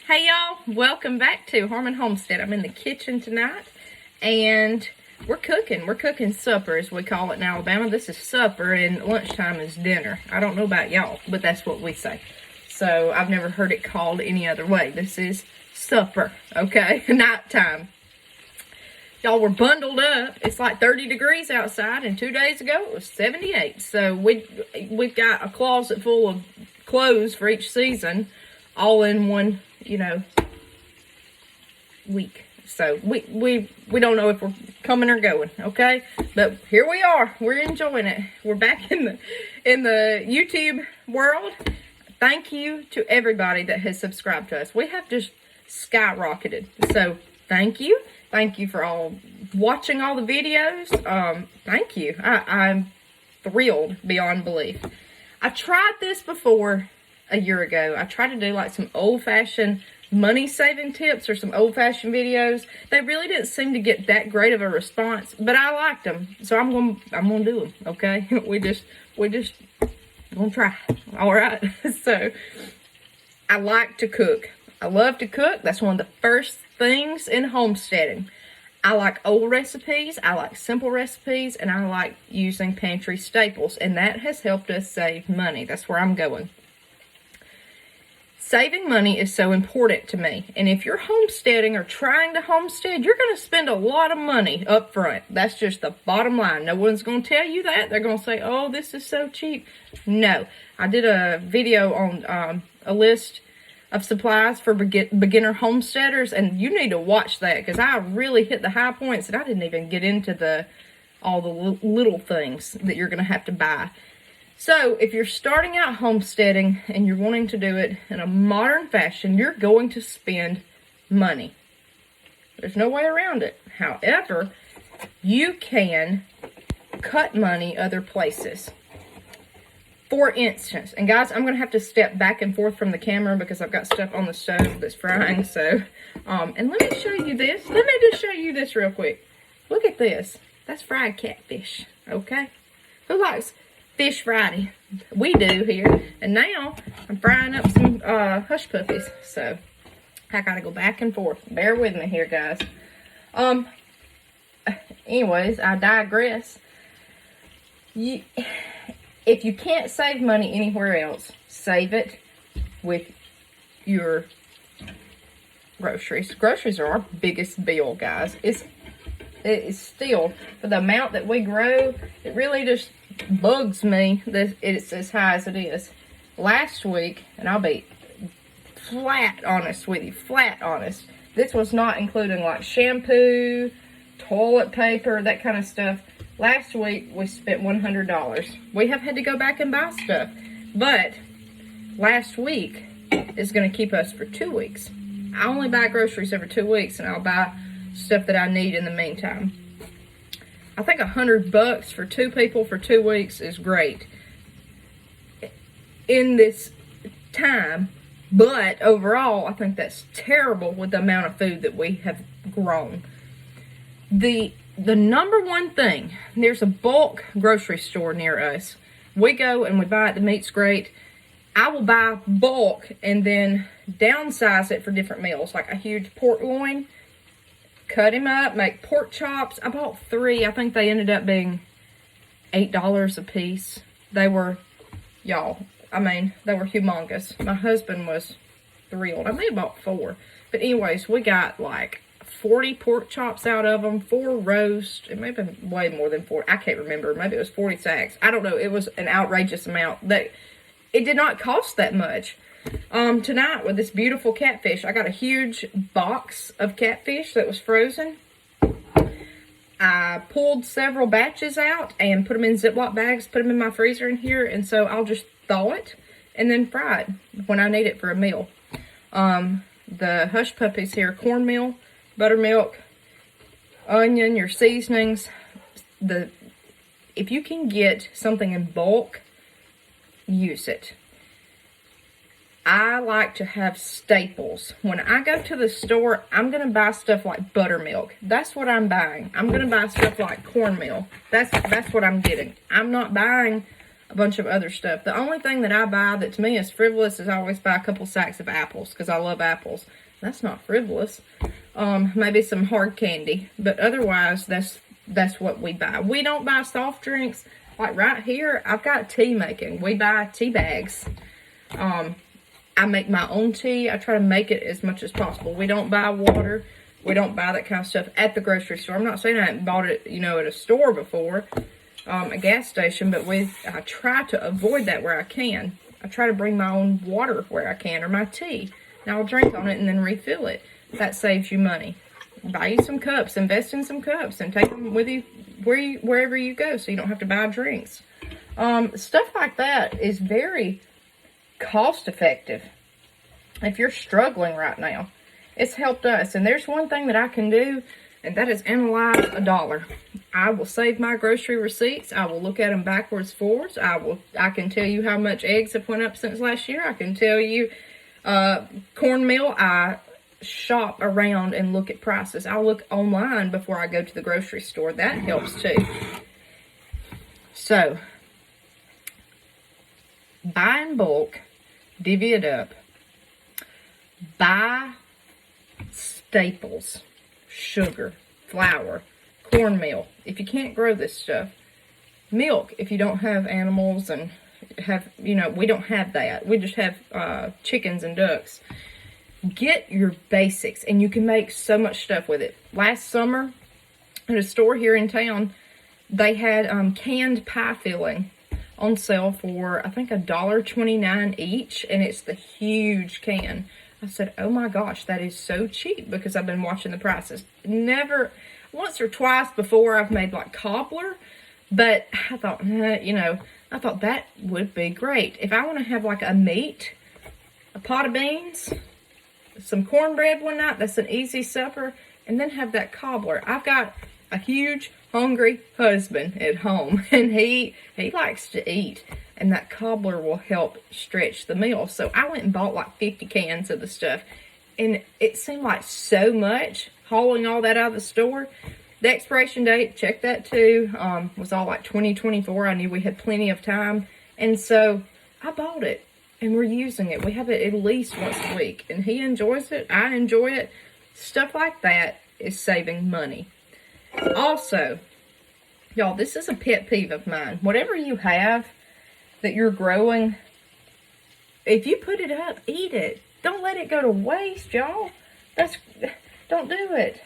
Hey y'all, welcome back to Homestead. I'm in the kitchen tonight and we're cooking. We're cooking supper, as we call it in Alabama. This is supper and lunchtime is dinner. I don't know about y'all, but that's what we say. So I've never heard it called any other way. This is supper, okay? Nighttime. Y'all, were bundled up. It's like 30 degrees outside, and 2 days ago it was 78. So we've got a closet full of clothes for each season, all in one, week. So we don't know if we're coming or going, okay? But here we are. We're enjoying it. We're back in the YouTube world. Thank you to everybody that has subscribed to us. We have just skyrocketed. So thank you. Thank you for all watching all the videos. Thank you. I'm thrilled beyond belief. I tried this before a year ago. I tried to do like some old-fashioned money saving tips or some old-fashioned videos. They really didn't seem to get that great of a response, but I liked them, so I'm gonna do them. Okay, we just gonna try. All right. So I like to cook. I love to cook. That's one of the first things in homesteading. I like old recipes, I like simple recipes, and I like using pantry staples, and that has helped us save money. That's where I'm going. Saving money is so important to me, and if you're homesteading or trying to homestead, you're going to spend a lot of money up front. That's just the bottom line. No one's going to tell you that. They're going to say, oh, this is so cheap. No. I did a video on a list of supplies for beginner homesteaders, and you need to watch that because I really hit the high points and I didn't even get into all the little things that you're going to have to buy. So if you're starting out homesteading and you're wanting to do it in a modern fashion, you're going to spend money. There's no way around it. However, you can cut money other places. For instance, and guys, I'm going to have to step back and forth from the camera because I've got stuff on the stove that's frying. So, and let me show you this. Let me just show you this real quick. Look at this. That's fried catfish, okay? Who likes Fish Friday? We do here. And now I'm frying up some hush puppies. So I got to go back and forth. Bear with me here, guys. Anyways, I digress. If you can't save money anywhere else, save it with your groceries. Groceries are our biggest bill, guys. It is still, for the amount that we grow, it really just bugs me that it's as high as it is. Last week, and I'll be flat honest with you, flat honest, this was not including like shampoo, toilet paper, that kind of stuff. Last week, we spent $100. We have had to go back and buy stuff. But last week is going to keep us for 2 weeks. I only buy groceries every 2 weeks, and I'll buy stuff that I need in the meantime. I think $100 for 2 people for 2 weeks is great in this time. But overall, I think that's terrible with the amount of food that we have grown. The number one thing, there's a bulk grocery store near us. We go and we buy it. The meat's great. I will buy bulk and then downsize it for different meals, like a huge pork loin. Cut him up, make pork chops. I bought 3. I think they ended up being $8 a piece. They were, y'all, they were humongous. My husband was thrilled. I may have bought 4. But anyways, we got like 40 pork chops out of them, 4 roast. It may have been way more than 4. I can't remember. Maybe it was 40 sacks. I don't know. It was an outrageous amount. It did not cost that much. Tonight with this beautiful catfish, I got a huge box of catfish that was frozen. I pulled several batches out and put them in Ziploc bags, put them in my freezer in here, and so I'll just thaw it and then fry it when I need it for a meal. The hush puppies here, cornmeal, buttermilk, onion, your seasonings. If you can get something in bulk, use it. I like to have staples. When I go to the store, I'm going to buy stuff like buttermilk. That's what I'm buying. I'm going to buy stuff like cornmeal. That's what I'm getting. I'm not buying a bunch of other stuff. The only thing that I buy that to me is frivolous is I always buy a couple sacks of apples because I love apples. That's not frivolous. Maybe some hard candy, but otherwise that's what we buy. We don't buy soft drinks. Like right here, I've got tea making. We buy tea bags. I make my own tea. I try to make it as much as possible. We don't buy water. We don't buy that kind of stuff at the grocery store. I'm not saying I haven't bought it, at a store before, a gas station, but I try to avoid that where I can. I try to bring my own water where I can, or my tea. Now I'll drink on it and then refill it. That saves you money. Buy you some cups, invest in some cups, and take them with you wherever you go, so you don't have to buy drinks. Stuff like that is very cost effective. If you're struggling right now, it's helped us. And there's one thing that I can do, and that is analyze $1. I will save my grocery receipts. I will look at them backwards, forwards. I can tell you how much eggs have went up since last year. I can tell you cornmeal. I shop around and look at prices. I'll look online before I go to the grocery store. That helps too. So, buy in bulk, divvy it up. Buy staples, sugar, flour, cornmeal. If you can't grow this stuff, milk, if you don't have animals and we don't have that. We just have chickens and ducks. Get your basics, and you can make so much stuff with it. Last summer, at a store here in town, they had canned pie filling on sale for, I think, $1.29 each, and it's the huge can. I said, oh my gosh, that is so cheap, because I've been watching the prices. Never, once or twice before, I've made like cobbler, but I thought, I thought that would be great. If I want to have like a meat, a pot of beans, some cornbread one night, that's an easy supper, and then have that cobbler. I've got a huge, hungry husband at home, and he likes to eat, and that cobbler will help stretch the meal. So I went and bought like 50 cans of the stuff, and it seemed like so much, hauling all that out of the store. The expiration date, check that too, was all like 2024. I knew we had plenty of time, and so I bought it. And we're using it. We have it at least once a week. And he enjoys it. I enjoy it. Stuff like that is saving money. Also, y'all, this is a pet peeve of mine. Whatever you have that you're growing, if you put it up, eat it. Don't let it go to waste, y'all. Don't do it.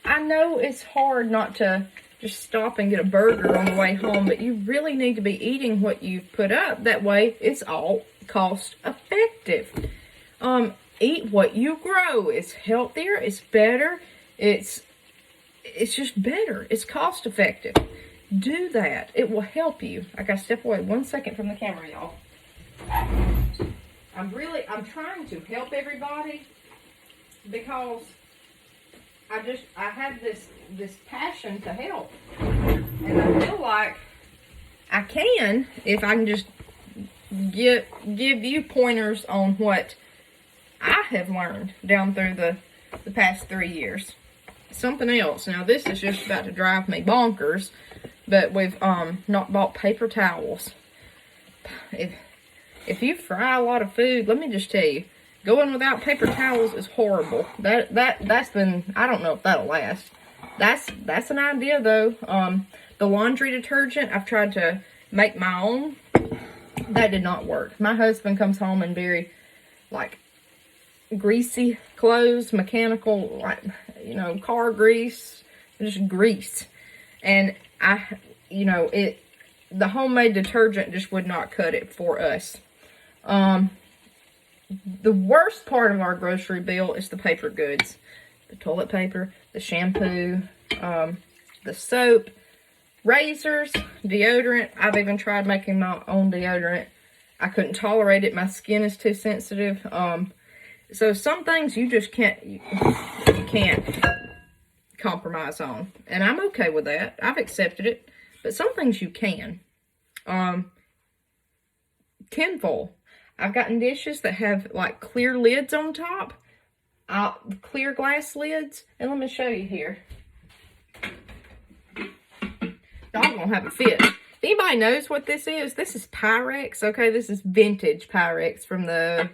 I know it's hard not to just stop and get a burger on the way home, but you really need to be eating what you've put up. That way, it's all cost effective. Eat what you grow. It's healthier, it's better, it's just better. It's cost effective. Do that. It will help you. I gotta step away 1 second from the camera, y'all. I'm trying to help everybody because I have this passion to help. And I feel like I can if I can just give you pointers on what I have learned down through the past 3 years. Something else. Now this is just about to drive me bonkers, but we've not bought paper towels. If you fry a lot of food, let me just tell you, going without paper towels is horrible. That's been, I don't know if that'll last. That's an idea though. The laundry detergent, I've tried to make my own. That did not work. My husband comes home in very, like, greasy clothes, mechanical, like, car grease, just grease. And the homemade detergent just would not cut it for us. The worst part of our grocery bill is the paper goods. The toilet paper, the shampoo, the soap, razors, deodorant. I've even tried making my own deodorant. I couldn't tolerate it. My skin is too sensitive. So some things you just can't compromise on. And I'm okay with that. I've accepted it. But some things you can. Tinfoil. I've gotten dishes that have like clear lids on top. Clear glass lids. And let me show you here. Y'all gonna have a fit. anybody knows what this is Pyrex, okay? This is vintage Pyrex from the,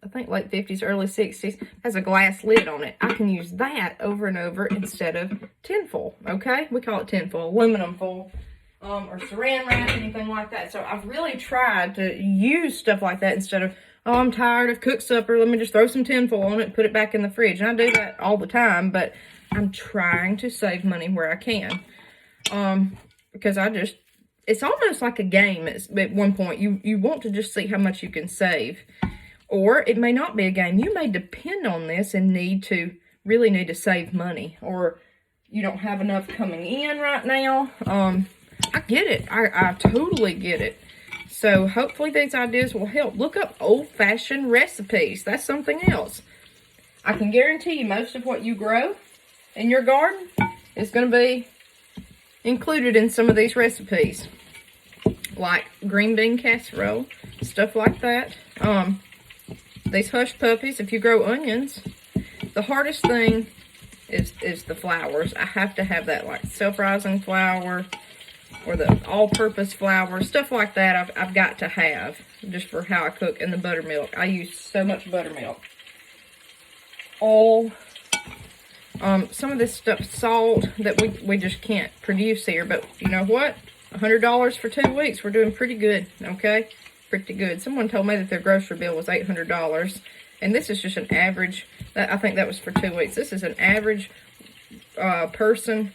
I think, late 50s, early 60s. Has a glass lid on it. I can use that over and over instead of tinfoil, okay? We call it tinfoil, aluminum foil, or saran wrap, anything like that. So I've really tried to use stuff like that instead of, oh, I'm tired of cooked supper, let me just throw some tinfoil on it and put it back in the fridge. And I do that all the time, but I'm trying to save money where I can. Because it's almost like a game at one point. You want to just see how much you can save. Or it may not be a game. You may depend on this and really need to save money. Or you don't have enough coming in right now. I get it. I totally get it. So hopefully these ideas will help. Look up old-fashioned recipes. That's something else. I can guarantee you most of what you grow in your garden is going to be included in some of these recipes. Like green bean casserole, stuff like that. These hush puppies, if you grow onions, the hardest thing is the flowers. I have to have that, like self-rising flour or the all-purpose flour, stuff like that. I've got to have just for how I cook. And the buttermilk, I use so much buttermilk. Oil, some of this stuff, salt, that we just can't produce here. But you know what? $100 for 2 weeks. We're doing pretty good, okay? Pretty good. Someone told me that their grocery bill was $800. And this is just an average. I think that was for 2 weeks. This is an average person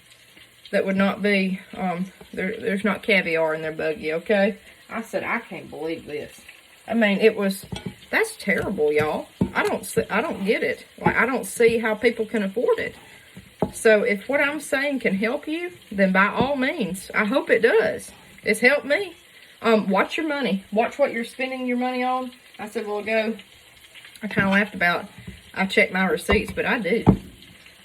that would not be, there's not caviar in their buggy, okay? I said, I can't believe this. I mean, that's terrible, y'all. I don't get it. Like, I don't see how people can afford it. So if what I'm saying can help you, then by all means, I hope it does. It's helped me. Watch your money. Watch what you're spending your money on. I said, well, I kind of laughed about, I check my receipts, but I do.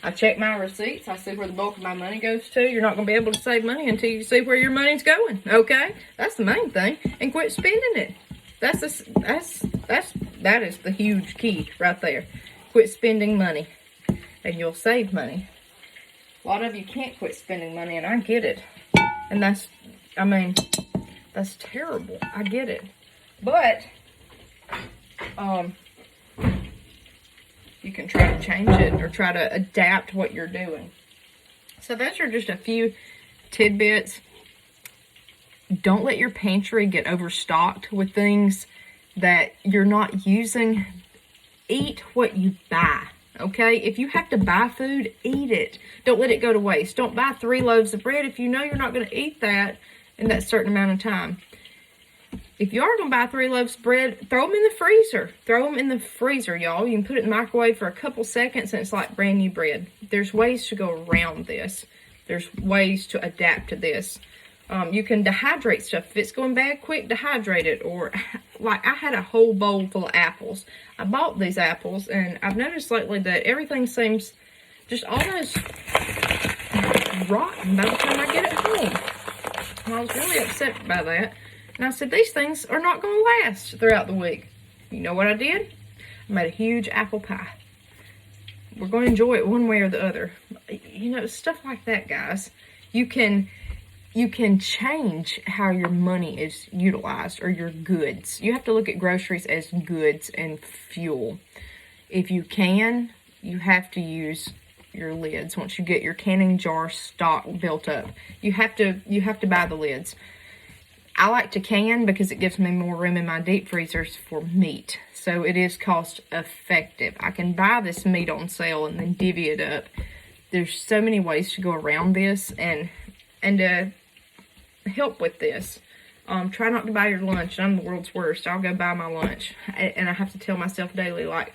I check my receipts. I see where the bulk of my money goes to. You're not going to be able to save money until you see where your money's going, okay? That's the main thing. And quit spending it. That is the huge key right there. Quit spending money, and you'll save money. A lot of you can't quit spending money, and I get it. And that's terrible. I get it. But, you can try to change it or try to adapt what you're doing. So those are just a few tidbits. Don't let your pantry get overstocked with things that you're not using. Eat what you buy, okay? If you have to buy food, eat it. Don't let it go to waste. Don't buy 3 loaves of bread if you know you're not going to eat that in that certain amount of time. If you are going to buy 3 loaves of bread, throw them in the freezer. Throw them in the freezer, y'all. You can put it in the microwave for a couple seconds and it's like brand new bread. There's ways to go around this. There's ways to adapt to this. You can dehydrate stuff. If it's going bad quick, dehydrate it. Or, like, I had a whole bowl full of apples. I bought these apples, and I've noticed lately that everything seems just almost rotten by the time I get it home. And I was really upset by that. And I said, these things are not going to last throughout the week. You know what I did? I made a huge apple pie. We're going to enjoy it one way or the other. You know, stuff like that, guys. You can change how your money is utilized or your goods. You have to look at groceries as goods and fuel. If you can, you have to use your lids. Once you get your canning jar stock built up, you have to buy the lids. I like to can because it gives me more room in my deep freezers for meat. So it is cost effective. I can buy this meat on sale and then divvy it up. There's so many ways to go around this and to help with this. Try not to buy your lunch. I'm the world's worst. I'll go buy my lunch. And I have to tell myself daily, like,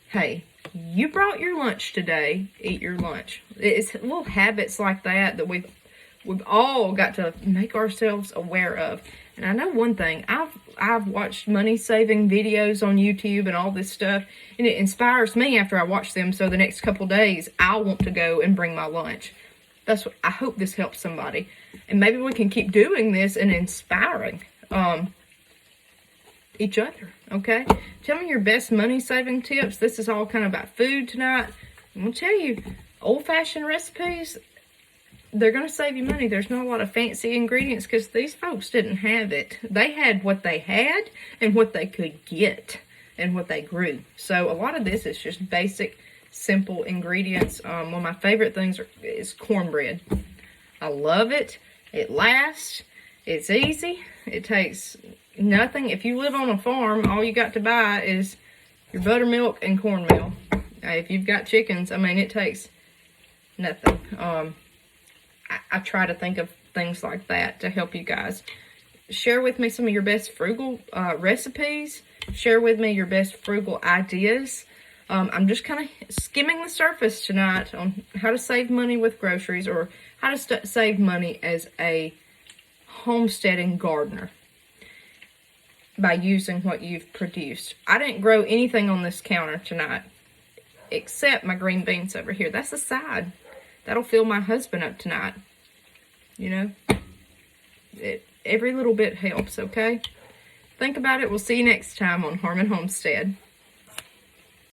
hey, you brought your lunch today. Eat your lunch. It's little habits like that we've all got to make ourselves aware of. And I know one thing. I've watched money-saving videos on YouTube and all this stuff. And it inspires me after I watch them. So the next couple days, I'll want to go and bring my lunch. That's what I hope this helps somebody. And maybe we can keep doing this and inspiring each other, okay? Tell me your best money-saving tips. This is all kind of about food tonight. I'm going to tell you, old-fashioned recipes, they're going to save you money. There's not a lot of fancy ingredients because these folks didn't have it. They had what they had and what they could get and what they grew. So a lot of this is just basic, simple ingredients. One of my favorite things is cornbread. I love it. It lasts. It's easy. It takes nothing. If you live on a farm, all you got to buy is your buttermilk and cornmeal. If you've got chickens, I mean, it takes nothing. I try to think of things like that to help you guys. Share with me some of your best frugal recipes. Share with me your best frugal ideas. I'm just kind of skimming the surface tonight on how to save money with groceries, or how to save money as a homesteading gardener by using what you've produced. I didn't grow anything on this counter tonight except my green beans over here. That's a side. That'll fill my husband up tonight. You know, every little bit helps, okay? Think about it. We'll see you next time on Harmon Homestead.